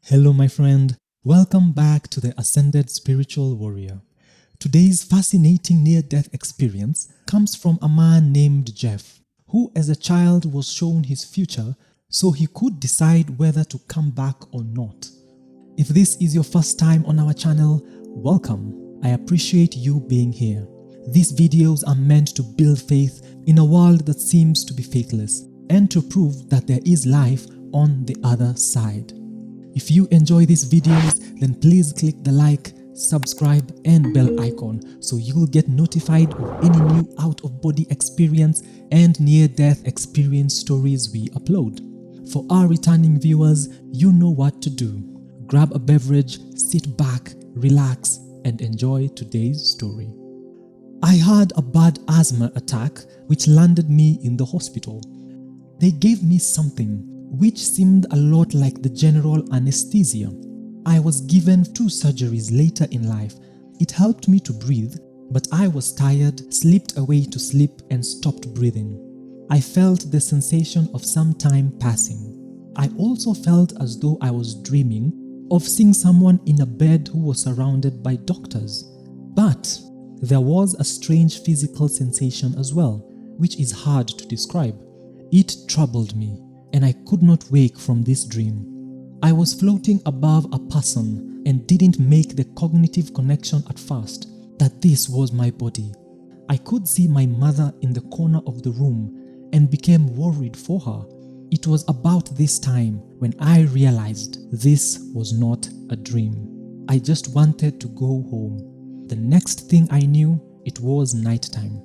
Hello, my friend. Welcome back to the Ascended Spiritual Warrior. Today's fascinating near-death experience comes from a man named Jeff, who as a child was shown his future so he could decide whether to come back or not. If this is your first time on our channel, welcome. I appreciate you being here. These videos are meant to build faith in a world that seems to be faithless and to prove that there is life on the other side. If you enjoy these videos, then please click the like, subscribe and bell icon so you will get notified of any new out-of-body experience and near-death experience stories we upload. For our returning viewers, you know what to do. Grab a beverage, sit back, relax and enjoy today's story. I had a bad asthma attack which landed me in the hospital. They gave me something which seemed a lot like the general anesthesia. I was given 2 surgeries later in life. It helped me to breathe, but I was tired, slipped away to sleep and stopped breathing. I felt the sensation of some time passing. I also felt as though I was dreaming of seeing someone in a bed who was surrounded by doctors. But there was a strange physical sensation as well, which is hard to describe. It troubled me, and I could not wake from this dream. I was floating above a person and didn't make the cognitive connection at first that this was my body. I could see my mother in the corner of the room and became worried for her. It was about this time when I realized this was not a dream. I just wanted to go home. The next thing I knew, it was nighttime.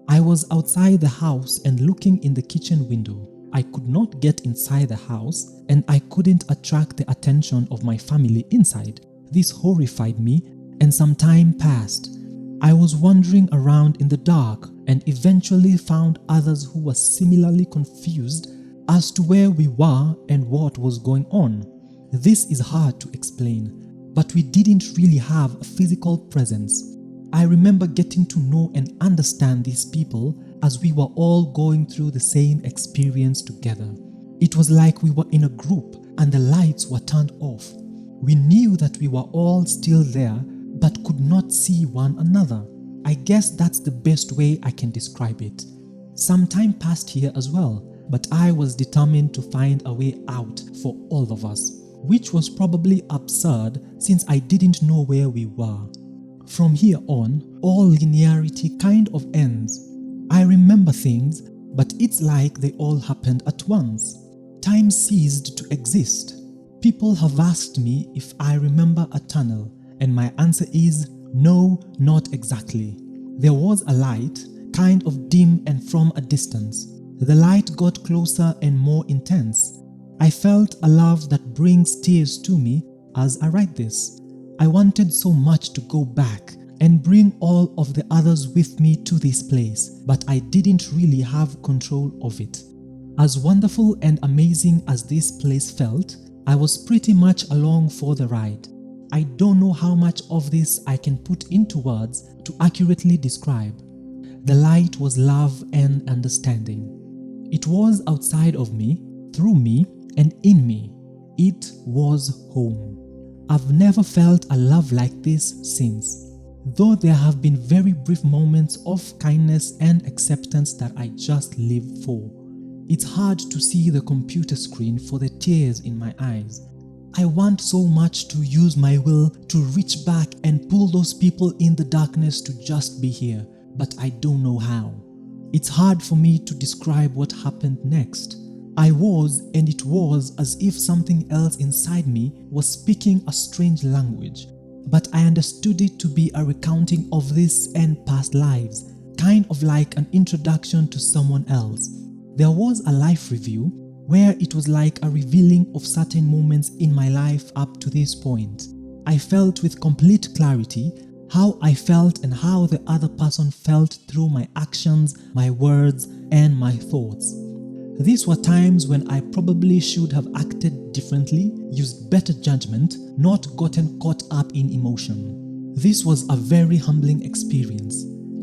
I was outside the house and looking in the kitchen window. I could not get inside the house and I couldn't attract the attention of my family inside. This horrified me and some time passed. I was wandering around in the dark and eventually found others who were similarly confused as to where we were and what was going on. This is hard to explain, but we didn't really have a physical presence. I remember getting to know and understand these people as we were all going through the same experience together. It was like we were in a group and the lights were turned off. We knew that we were all still there but could not see one another. I guess that's the best way I can describe it. Some time passed here as well, but I was determined to find a way out for all of us, which was probably absurd since I didn't know where we were. From here on, all linearity kind of ends. I remember things, but it's like they all happened at once. Time ceased to exist. People have asked me if I remember a tunnel, and my answer is no, not exactly. There was a light, kind of dim and from a distance. The light got closer and more intense. I felt a love that brings tears to me as I write this. I wanted so much to go back and bring all of the others with me to this place, but I didn't really have control of it. As wonderful and amazing as this place felt, I was pretty much along for the ride. I don't know how much of this I can put into words to accurately describe. The light was love and understanding. It was outside of me, through me, and in me. It was home. I've never felt a love like this since, though there have been very brief moments of kindness and acceptance that I just live for. It's hard to see the computer screen for the tears in my eyes. I want so much to use my will to reach back and pull those people in the darkness to just be here, but I don't know how. It's hard for me to describe what happened next. I was, and it was as if something else inside me was speaking a strange language, but I understood it to be a recounting of this and past lives, kind of like an introduction to someone else. There was a life review where it was like a revealing of certain moments in my life up to this point. I felt with complete clarity how I felt and how the other person felt through my actions, my words, and my thoughts. These were times when I probably should have acted differently, used better judgment, not gotten caught up in emotion. This was a very humbling experience.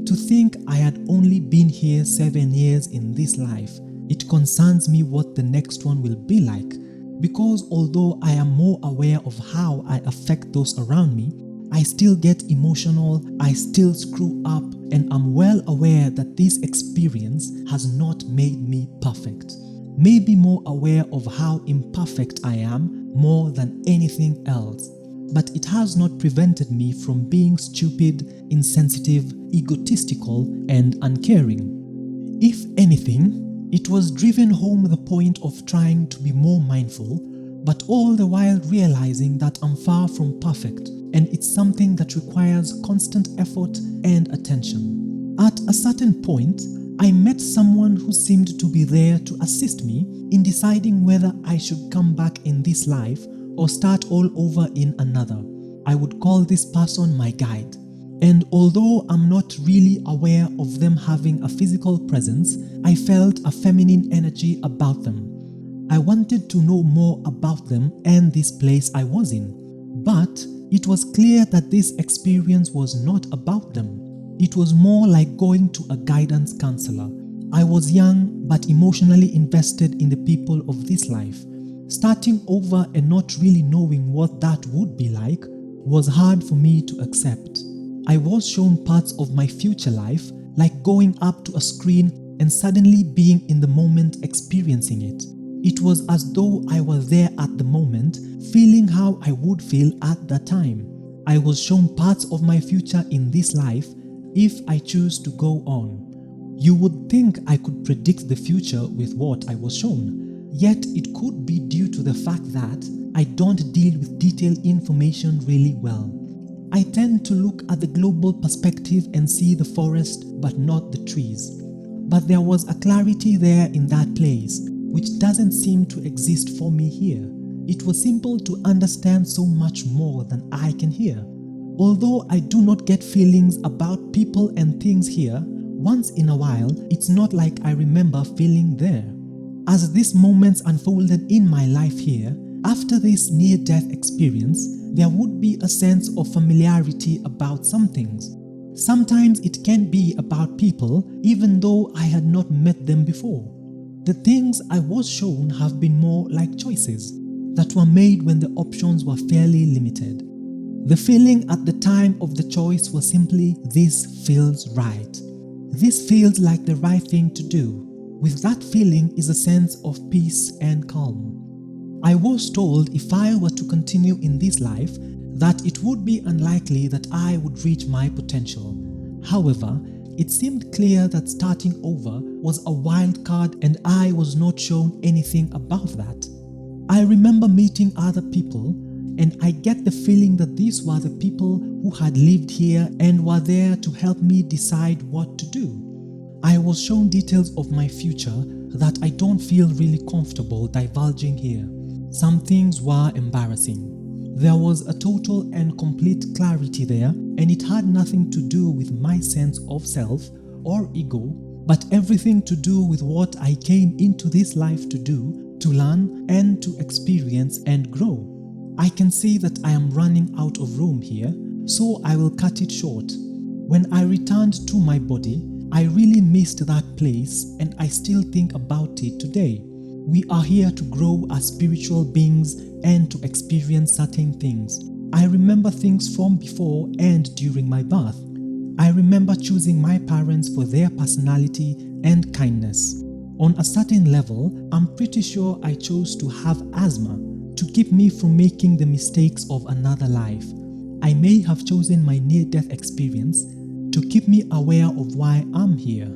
To think I had only been here 7 years in this life, it concerns me what the next one will be like. Because although I am more aware of how I affect those around me, I still get emotional, I still screw up, and I'm well aware that this experience has not made me perfect. Maybe more aware of how imperfect I am more than anything else. But it has not prevented me from being stupid, insensitive, egotistical, and uncaring. If anything, it was driven home the point of trying to be more mindful, but all the while realizing that I'm far from perfect, and it's something that requires constant effort and attention. At a certain point, I met someone who seemed to be there to assist me in deciding whether I should come back in this life or start all over in another. I would call this person my guide. And although I'm not really aware of them having a physical presence, I felt a feminine energy about them. I wanted to know more about them and this place I was in. But it was clear that this experience was not about them. It was more like going to a guidance counselor. I was young but emotionally invested in the people of this life. Starting over and not really knowing what that would be like was hard for me to accept. I was shown parts of my future life, like going up to a screen and suddenly being in the moment experiencing it. It was as though I was there at the moment, feeling how I would feel at that time. I was shown parts of my future in this life if I choose to go on. You would think I could predict the future with what I was shown, yet it could be due to the fact that I don't deal with detailed information really well. I tend to look at the global perspective and see the forest but not the trees. But there was a clarity there in that place, which doesn't seem to exist for me here. It was simple to understand so much more than I can hear. Although I do not get feelings about people and things here, once in a while, it's not like I remember feeling there. As these moments unfolded in my life here, after this near-death experience, there would be a sense of familiarity about some things. Sometimes it can be about people, even though I had not met them before. The things I was shown have been more like choices that were made when the options were fairly limited. The feeling at the time of the choice was simply, this feels right. This feels like the right thing to do. With that feeling is a sense of peace and calm. I was told if I were to continue in this life, that it would be unlikely that I would reach my potential. However, it seemed clear that starting over was a wild card and I was not shown anything about that. I remember meeting other people, and I get the feeling that these were the people who had lived here and were there to help me decide what to do. I was shown details of my future that I don't feel really comfortable divulging here. Some things were embarrassing. There was a total and complete clarity there, and it had nothing to do with my sense of self or ego, but everything to do with what I came into this life to do, to learn and to experience and grow. I can see that I am running out of room here, so I will cut it short. When I returned to my body, I really missed that place, and I still think about it today. We are here to grow as spiritual beings and to experience certain things. I remember things from before and during my birth. I remember choosing my parents for their personality and kindness. On a certain level, I'm pretty sure I chose to have asthma to keep me from making the mistakes of another life. I may have chosen my near-death experience to keep me aware of why I'm here.